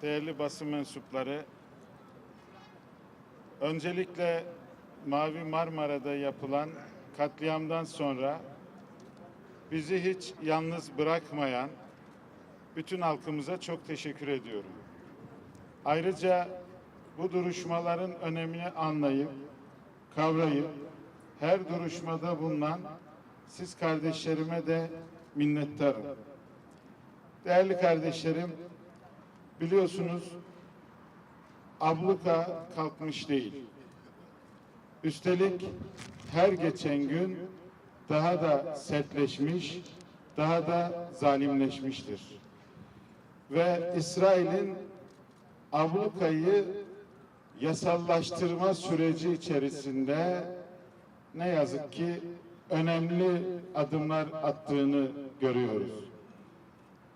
değerli basın mensupları, öncelikle Mavi Marmara'da yapılan katliamdan sonra bizi hiç yalnız bırakmayan bütün halkımıza çok teşekkür ediyorum. Ayrıca bu duruşmaların önemini anlayıp, kavrayıp, her duruşmada bulunan siz kardeşlerime de minnettarım. Değerli kardeşlerim, biliyorsunuz abluka kalkmış değil. Üstelik her geçen gün daha da sertleşmiş, daha da zalimleşmiştir. Ve İsrail'in ablukayı yasallaştırma süreci içerisinde ne yazık ki önemli adımlar attığını görüyoruz.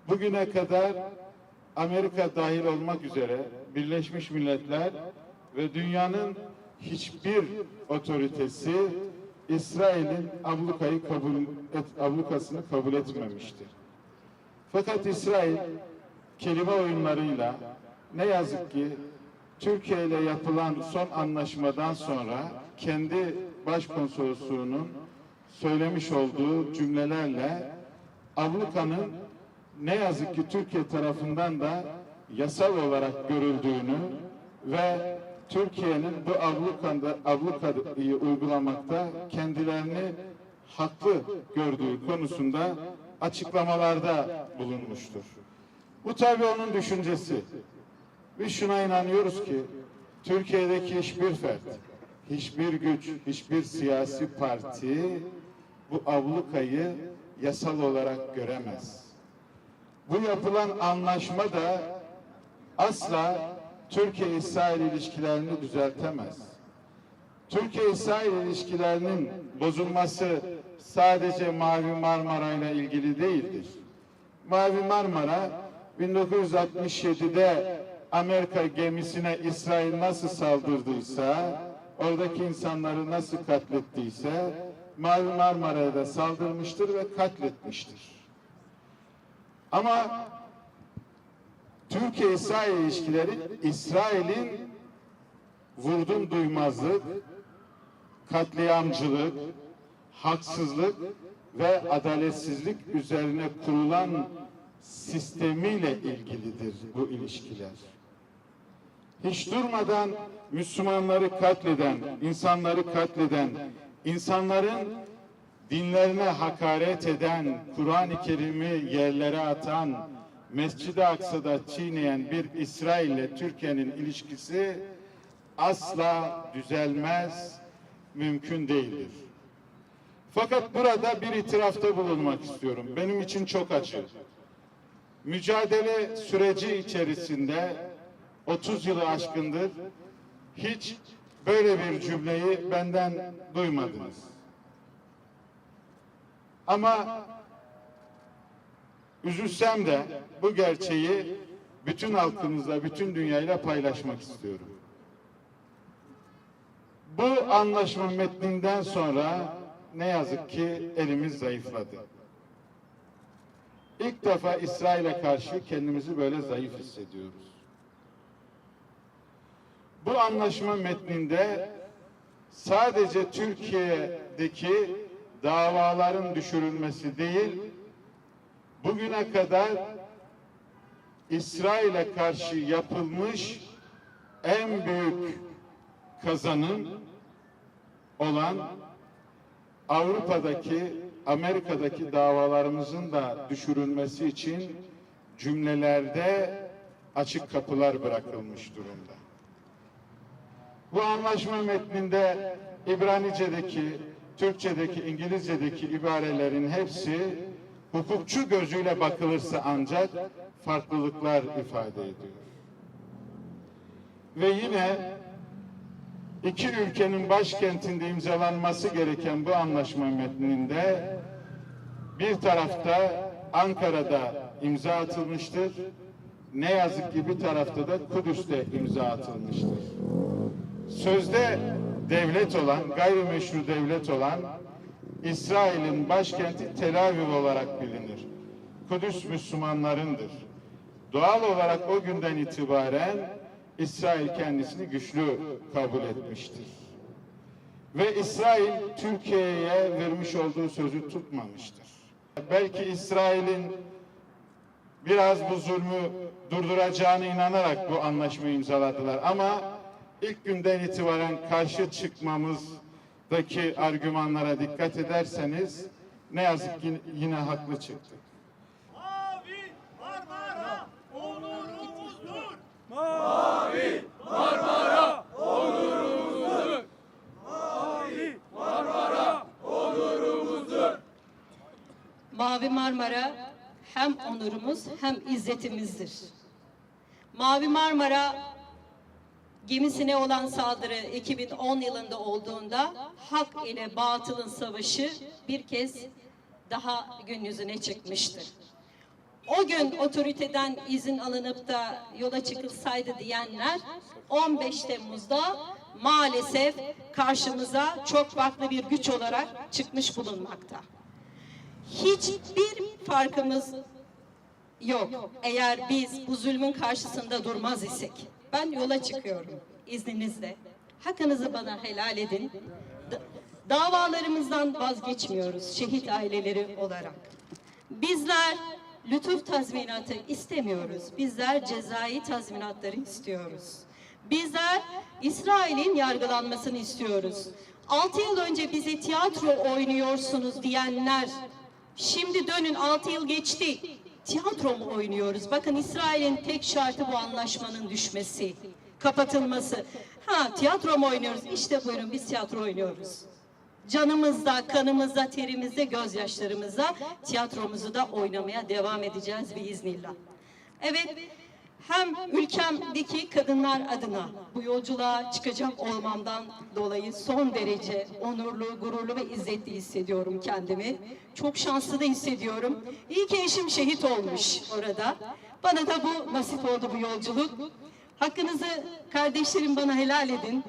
Bugüne kadar Amerika dahil olmak üzere Birleşmiş Milletler ve dünyanın hiçbir otoritesi İsrail'in ablukasını kabul etmemiştir. Fakat İsrail kelime oyunlarıyla ne yazık ki Türkiye ile yapılan son anlaşmadan sonra kendi başkonsolosluğunun söylemiş olduğu cümlelerle ablukanın ne yazık ki Türkiye tarafından da yasal olarak görüldüğünü ve Türkiye'nin bu ablukayı uygulamakta kendilerini haklı gördüğü konusunda açıklamalarda bulunmuştur. Bu tabii onun düşüncesi. Biz şuna inanıyoruz ki Türkiye'deki hiçbir fert, hiçbir güç, hiçbir siyasi parti bu ablukayı yasal olarak göremez. Bu yapılan anlaşma da asla Türkiye-İsrail ilişkilerini düzeltemez. Türkiye-İsrail ilişkilerinin bozulması sadece Mavi Marmara ile ilgili değildir. Mavi Marmara 1967'de Amerika gemisine İsrail nasıl saldırdıysa, oradaki insanları nasıl katlettiyse Mavi Marmara'ya da saldırmıştır ve katletmiştir. Ama Türkiye-İsrail ilişkileri İsrail'in vurdum duymazlık, katliamcılık, haksızlık ve adaletsizlik üzerine kurulan sistemiyle ilgilidir bu ilişkiler. Hiç durmadan Müslümanları katleden, insanların dinlerine hakaret eden, Kur'an-ı Kerim'i yerlere atan, Mescid-i Aksa'da çiğneyen bir İsrail ile Türkiye'nin ilişkisi asla düzelmez, mümkün değildir. Fakat burada bir itirafta bulunmak istiyorum. Benim için çok acı. Mücadele süreci içerisinde 30 yılı aşkındır hiç böyle bir cümleyi benden duymadınız. Ama üzülsem de bu gerçeği bütün halkımızla, bütün dünyayla paylaşmak istiyorum. Bu anlaşma metninden sonra ne yazık ki elimiz zayıfladı. İlk defa İsrail'e karşı kendimizi böyle zayıf hissediyoruz. Bu anlaşma metninde sadece Türkiye'deki davaların düşürülmesi değil, bugüne kadar İsrail'e karşı yapılmış en büyük kazanım olan Avrupa'daki, Amerika'daki davalarımızın da düşürülmesi için cümlelerde açık kapılar bırakılmış durumda. Bu anlaşma metninde İbranice'deki, Türkçedeki, İngilizce'deki ibarelerin hepsi hukukçu gözüyle bakılırsa ancak farklılıklar ifade ediyor. Ve yine iki ülkenin başkentinde imzalanması gereken bu anlaşma metninde bir tarafta Ankara'da imza atılmıştır. Ne yazık ki bir tarafta da Kudüs'te imza atılmıştır. Sözde devlet olan, gayrimeşru devlet olan İsrail'in başkenti Tel Aviv olarak bilinir. Kudüs Müslümanlarındır. Doğal olarak o günden itibaren İsrail kendisini güçlü kabul etmiştir. Ve İsrail Türkiye'ye vermiş olduğu sözü tutmamıştır. Belki İsrail'in biraz bu zulmü durduracağına inanarak bu anlaşmayı imzaladılar. Ama ilk günden itibaren karşı çıkmamızdaki argümanlara dikkat ederseniz ne yazık ki yine haklı çıktık. Mavi Marmara onurumuzdur. Mavi Marmara onurumuzdur. Mavi Marmara onurumuzdur. Mavi Marmara hem onurumuz hem izzetimizdir. Mavi Marmara gemisine olan saldırı 2010 yılında olduğunda hak ile batılın savaşı bir kez daha gün yüzüne çıkmıştır. O gün otoriteden izin alınıp da yola çıkılsaydı diyenler 15 Temmuz'da maalesef karşımıza çok farklı bir güç olarak çıkmış bulunmakta. Hiçbir farkımız yok eğer biz bu zulmün karşısında durmaz isek. Ben yola çıkıyorum izninizle. Hakkınızı bana helal edin. Davalarımızdan vazgeçmiyoruz şehit aileleri olarak. Bizler lütuf tazminatı istemiyoruz. Bizler cezai tazminatları istiyoruz. Bizler İsrail'in yargılanmasını istiyoruz. 6 yıl önce bize tiyatro oynuyorsunuz diyenler, şimdi dönün 6 yıl geçti. Tiyatro mu oynuyoruz? Bakın İsrail'in tek şartı bu anlaşmanın düşmesi, kapatılması. Ha, tiyatro mu oynuyoruz? İşte buyurun, biz tiyatro oynuyoruz. Canımızda, kanımızda, terimizde, gözyaşlarımızda tiyatromuzu da oynamaya devam edeceğiz biiznillah. Evet, hem ülkemdeki kadınlar adına bu yolculuğa çıkacak olmamdan dolayı son derece onurlu, gururlu ve izzetli hissediyorum kendimi. Çok şanslı da hissediyorum. İyi ki eşim şehit olmuş orada. Bana da bu nasip oldu, bu yolculuk. Hakkınızı kardeşlerim bana helal edin.